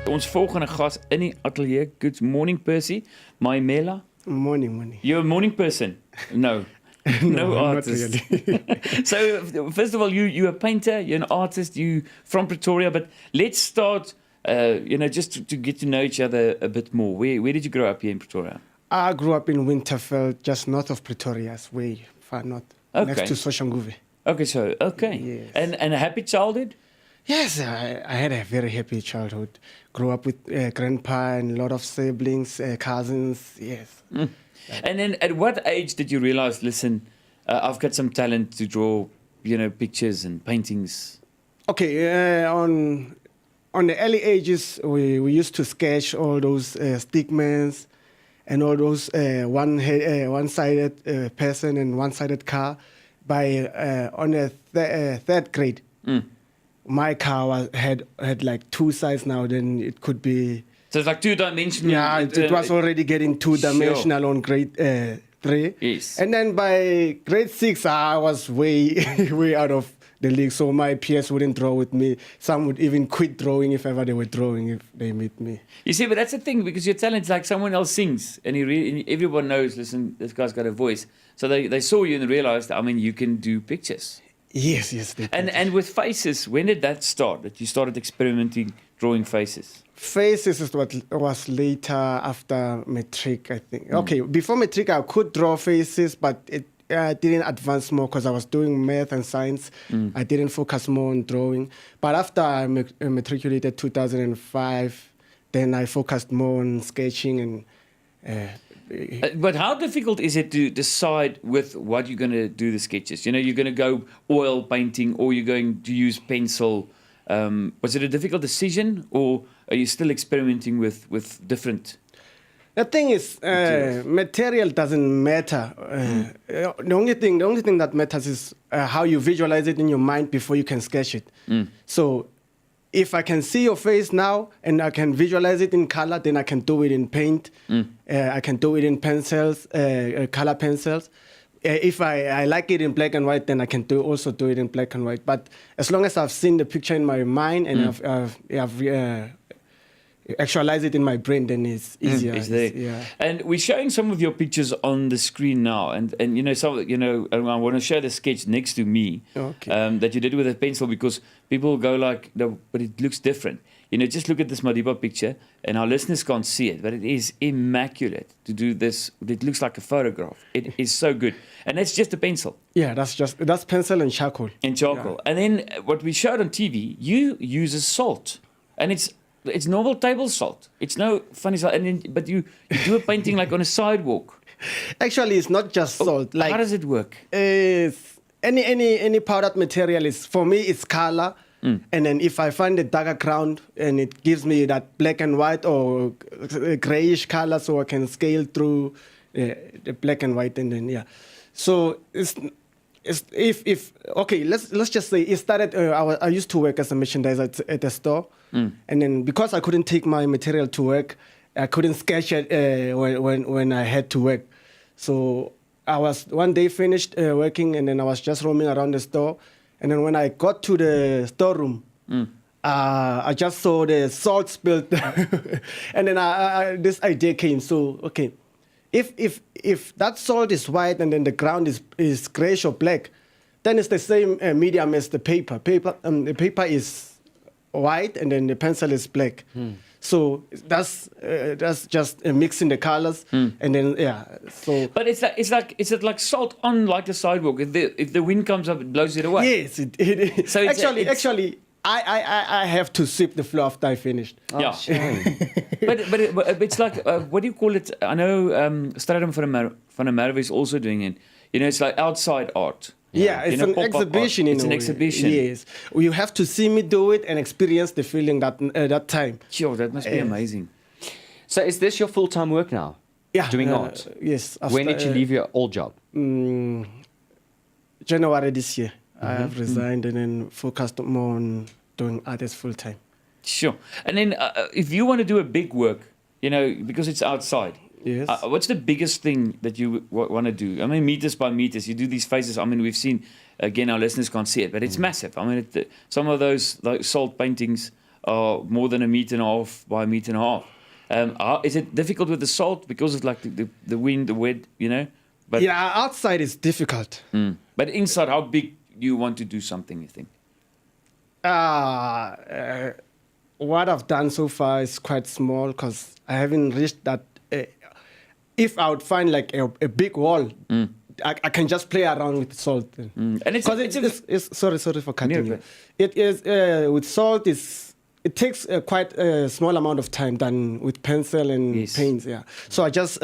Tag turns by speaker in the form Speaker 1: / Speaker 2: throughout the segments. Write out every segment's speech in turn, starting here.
Speaker 1: ons volgende gas in die ateljee. Good morning, Percy Maimela.
Speaker 2: Morning.
Speaker 1: You're a morning person? No. No artist.
Speaker 2: Not really.
Speaker 1: So, first of all, you're a painter, you're an artist, you from Pretoria, but let's start, just to get to know each other a bit more. Where did you grow up here in Pretoria?
Speaker 2: I grew up in Winterfell, just north of Pretoria, way far north, next to Soshanguve.
Speaker 1: Okay.
Speaker 2: Yes.
Speaker 1: And a happy childhood?
Speaker 2: Yes, I had a very happy childhood. Grew up with grandpa and a lot of siblings, cousins, yes.
Speaker 1: Mm. And then at what age did you realize, listen, I've got some talent to draw, pictures and paintings?
Speaker 2: Okay, on the early ages, we used to sketch all those stickmans and all those one-sided person and one-sided car. On the third grade, my car had like two sides now. Then it could be. So
Speaker 1: it's like two-dimensional.
Speaker 2: Yeah, it was already getting two-dimensional on grade 3.
Speaker 1: Yes.
Speaker 2: And then by grade 6, I was way out of the league. So my peers wouldn't draw with me. Some would even quit drawing if ever they were drawing, if they meet me.
Speaker 1: You see, but that's the thing, because your talent's like someone else sings, and everyone knows, listen, this guy's got a voice. So they saw you and realized, you can do pictures.
Speaker 2: Yes.
Speaker 1: And with faces, when did that start, that you started experimenting, drawing faces?
Speaker 2: Faces is what was later after matric, I think. Okay, before matric, I could draw faces, but it didn't advance more because I was doing math and science. I didn't focus more on drawing. But after I matriculated 2005, then I focused more on sketching and...
Speaker 1: But how difficult is it to decide with what you're going to do the sketches? You're going to go oil painting, or you're going to use pencil. Was it a difficult decision, or are you still experimenting with different?
Speaker 2: The thing is, material doesn't matter. The only thing that matters is how you visualize it in your mind before you can sketch it. So, if I can see your face now and I can visualize it in color, then I can do it in paint. I can do it in pencils, color pencils. If I like it in black and white, then I can also do it in black and white. But as long as I've seen the picture in my mind and I've actualized it in my brain, then it's easier.
Speaker 1: It's there.
Speaker 2: Yeah.
Speaker 1: And we're showing some of your pictures on the screen now, and I want to show the sketch next to me that you did with a pencil, because people go like, no, but it looks different. Just look at this Madiba picture, and our listeners can't see it, but it is immaculate to do this. It looks like a photograph. It is so good. And that's just a pencil.
Speaker 2: Yeah, that's pencil and charcoal.
Speaker 1: Yeah. And then what we showed on TV, you use salt. And it's normal table salt. It's no funny salt. But you do a painting like on a sidewalk.
Speaker 2: Actually, it's not just salt.
Speaker 1: How does it work?
Speaker 2: Any powdered material is, for me, it's color. And then if I find a darker ground and it gives me that black and white or grayish color, so I can scale through the black and white, and then So let's just say it started. I used to work as a merchandiser at a store, and then because I couldn't take my material to work, I couldn't sketch it when I had to work. So I was one day finished working, and then I was just roaming around the store. And then when I got to the storeroom, I just saw the salt spilled. And then this idea came. So, okay, if that salt is white and then the ground is grayish or black, then it's the same medium as the paper. The paper is white and then the pencil is black. So that's just mixing the colors, and then So,
Speaker 1: but is it like salt on like the sidewalk? If the wind comes up, it blows it away.
Speaker 2: Yes, it is. So actually, I have to sweep the floor after I finished.
Speaker 1: Oh, shame. but it's like what do you call it? I know Stradum van der Merwe is also doing it. It's like outside art.
Speaker 2: Yeah, it's an exhibition.
Speaker 1: It's an exhibition.
Speaker 2: Yes, you have to see me do it and experience the feeling that time.
Speaker 1: Sure, that must be amazing.
Speaker 3: So, is this your full-time work now?
Speaker 2: Yeah,
Speaker 3: doing art.
Speaker 2: Yes.
Speaker 3: When did you leave your old job?
Speaker 2: January this year. I have resigned and then focused more on doing art as full-time.
Speaker 1: Sure, and then if you want to do a big work, because it's outside.
Speaker 2: Yes.
Speaker 1: What's the biggest thing that you want to do? Meters by meters. You do these faces. We've seen, again, our listeners can't see it, but it's massive. Some of those salt paintings are more than 1.5 meters by 1.5 meters. Is it difficult with the salt because of like the wind, the wet, you know? But,
Speaker 2: Yeah, outside is difficult.
Speaker 1: But inside, how big do you want to do something, you think?
Speaker 2: What I've done so far is quite small because I haven't reached that. If I would find like a big wall, I can just play around with salt.
Speaker 1: And
Speaker 2: it's sorry for cutting
Speaker 1: Yeah,
Speaker 2: you. It is with salt it takes quite a small amount of time than with pencil and
Speaker 1: Yes.
Speaker 2: paints. Yeah, so I just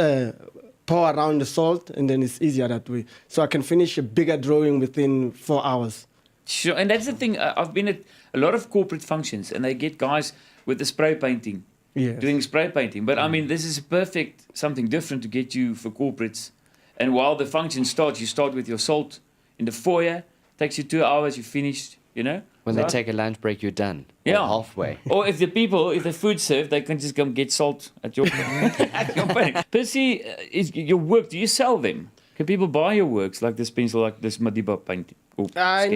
Speaker 2: pour around the salt and then it's easier that way. So I can finish a bigger drawing within 4 hours.
Speaker 1: Sure, and that's the thing. I've been at a lot of corporate functions, and they get guys with the spray painting,
Speaker 2: Yes.
Speaker 1: doing spray painting. But I mean, this is perfect, something different to get you for corporates. And while the function starts, you start with your salt in the foyer. Takes you 2 hours, you're finished. You know.
Speaker 3: When they
Speaker 1: Right?
Speaker 3: take a lunch break, you're done.
Speaker 1: Yeah.
Speaker 3: Or halfway.
Speaker 1: Or if the food served, they can just come get salt at your at your painting. Percy, is your work? Do you sell them? Can people buy your works like this pencil, like this Madiba painting?
Speaker 2: I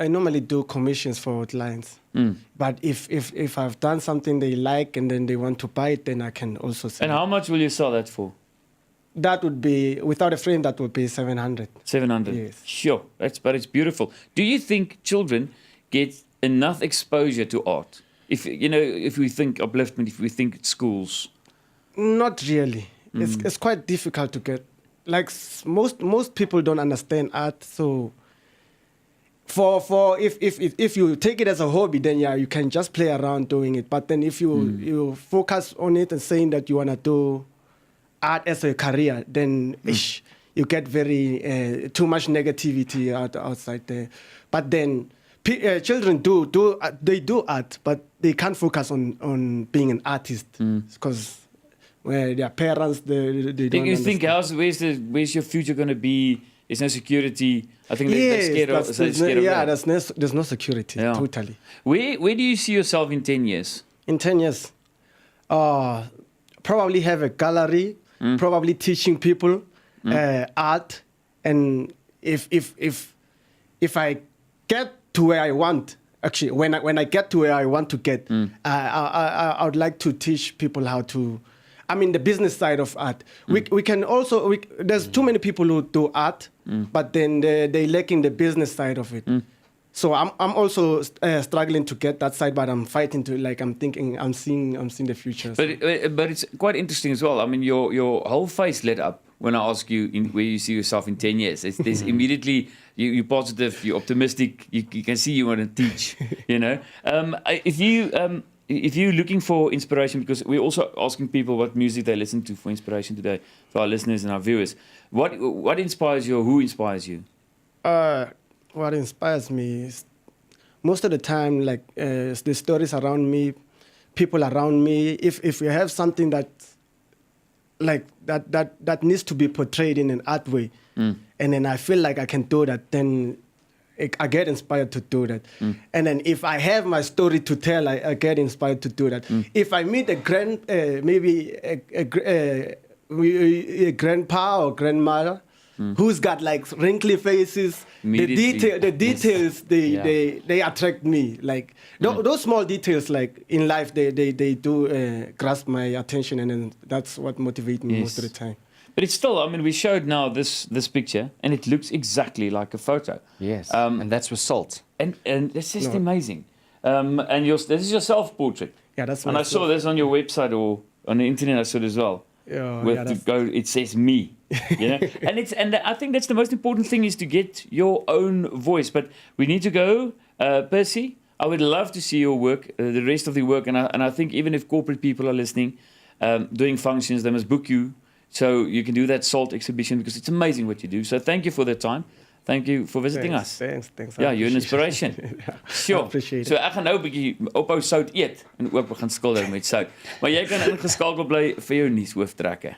Speaker 2: normally do commissions for clients. But if I've done something they like and then they want to buy it, then I can also sell.
Speaker 1: And how much will you sell that for?
Speaker 2: That would be, without a frame, that would be 700.
Speaker 1: 700.
Speaker 2: Yes.
Speaker 1: Sure, but it's beautiful. Do you think children get enough exposure to art? If we think upliftment, if we think schools.
Speaker 2: Not really. It's quite difficult to get. Like most people don't understand art, so if you take it as a hobby, then yeah, you can just play around doing it. But then if you focus on it and saying that you wanna do art as a career, then you get very too much negativity outside there. But then children do art, but they can't focus on being an artist because their parents they
Speaker 1: Do
Speaker 2: don't
Speaker 1: you think
Speaker 2: understand.
Speaker 1: where's your future going to be? There's no security. I think they're
Speaker 2: Yes,
Speaker 1: scared of that.
Speaker 2: there's no security,
Speaker 1: Yeah.
Speaker 2: totally.
Speaker 1: Where do you see yourself in 10 years?
Speaker 2: In 10 years, probably have a gallery, probably teaching people art, and if I get to where I want, actually, when I get to where I want to get, I would like to teach people how to. I mean, the business side of art. We can also. There's too many people who do art, but then they lacking the business side of it. So I'm also struggling to get that side, but I'm fighting to. Like I'm seeing the future.
Speaker 1: But it's quite interesting as well. I mean, your whole face lit up when I ask you where you see yourself in 10 years. There's immediately you're positive, you're optimistic. You can see you want to teach. You know, if you're looking for inspiration, because we're also asking people what music they listen to for inspiration today, for our listeners and our viewers. What inspires you, or who inspires you?
Speaker 2: What inspires me is most of the time, like the stories around me, people around me. If you have something that needs to be portrayed in an art way, and then I feel like I can do that, then I get inspired to do that. And then if I have my story to tell, I get inspired to do that. If I meet a grandpa or grandmother who's got like wrinkly faces, the details they attract me. Like those small details, like in life, they do grasp my attention, and then that's what motivates me most of the time.
Speaker 1: But it's still, I mean, we showed now this picture, and it looks exactly like a photo.
Speaker 3: Yes, and that's with salt.
Speaker 1: And it's just amazing. And this is your self-portrait.
Speaker 2: Yeah, that's.
Speaker 1: And I saw this on your website or on the internet. I saw it as well. It says me. You know, and I think that's the most important thing, is to get your own voice. But we need to go, Percy. I would love to see your work, the rest of the work, and I think even if corporate people are listening, doing functions, they must book you. So you can do that salt exhibition, because it's amazing what you do. So thank you for the time. Thank you for visiting us.
Speaker 2: Thanks.
Speaker 1: Ja, you're an inspiration. Sure.
Speaker 2: I appreciate it.
Speaker 1: So ek gaan nou 'n bietjie ophou sout eet en ook begin skilder met sout. Maar jy kan ingeskakel bly vir jou nuushooftrekke.